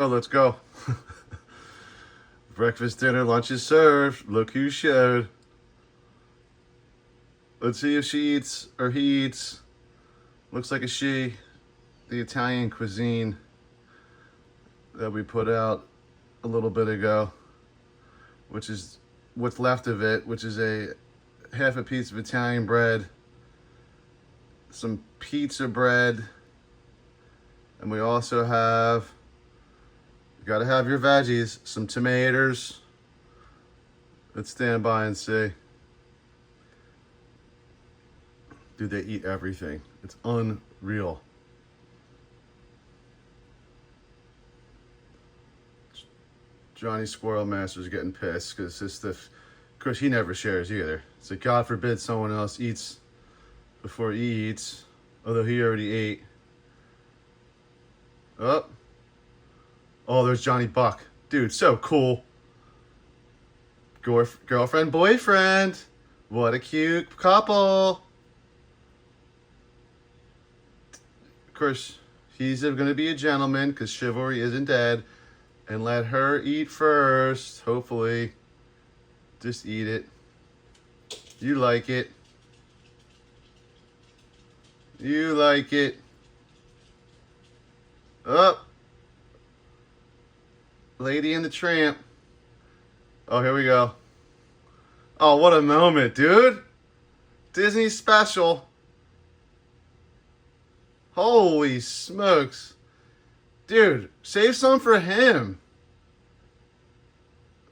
Oh, let's go. Breakfast, dinner, lunch is served. Look who showed. Let's see if she eats or he eats. Looks like a she. The Italian cuisine that we put out a little bit ago, which is what's left of it, which is half a piece of Italian bread, some pizza bread, and we also have, you gotta have your veggies, some tomatoes. Let's stand by and see. Dude, they eat everything. It's unreal. Johnny Squirrel Master's getting pissed because his stuff, of course, he never shares either. It's like, God forbid someone else eats before he eats, although he already ate. Oh, there's Johnny Buck. Dude, so cool. Girlfriend, boyfriend. What a cute couple. Of course, he's going to be a gentleman because Chivalry isn't dead. And let her eat first, hopefully. Just eat it. You like it. You like it. Oh. Lady and the Tramp. Oh, here we go. Oh, what a moment, dude. Disney special. Holy smokes. Dude, save some for him.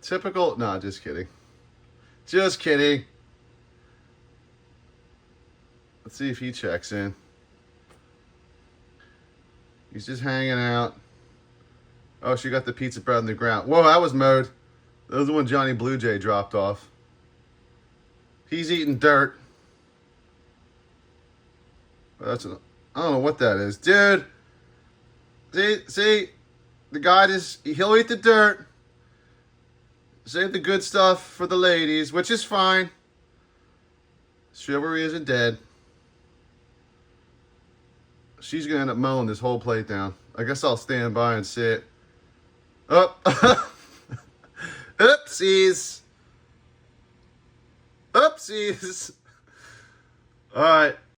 Typical. Nah, just kidding. Just kidding. Let's see if he checks in. He's just hanging out. Oh, she got the pizza bread on the ground. Whoa, that was mode. That was the one Johnny Blue Jay dropped off. He's eating dirt. I don't know what that is. Dude. See, the guy he'll eat the dirt. Save the good stuff for the ladies, which is fine. Chivalry isn't dead. She's gonna end up mowing this whole plate down. I guess I'll stand by and see it. Oh, oopsies. Oopsies. All right.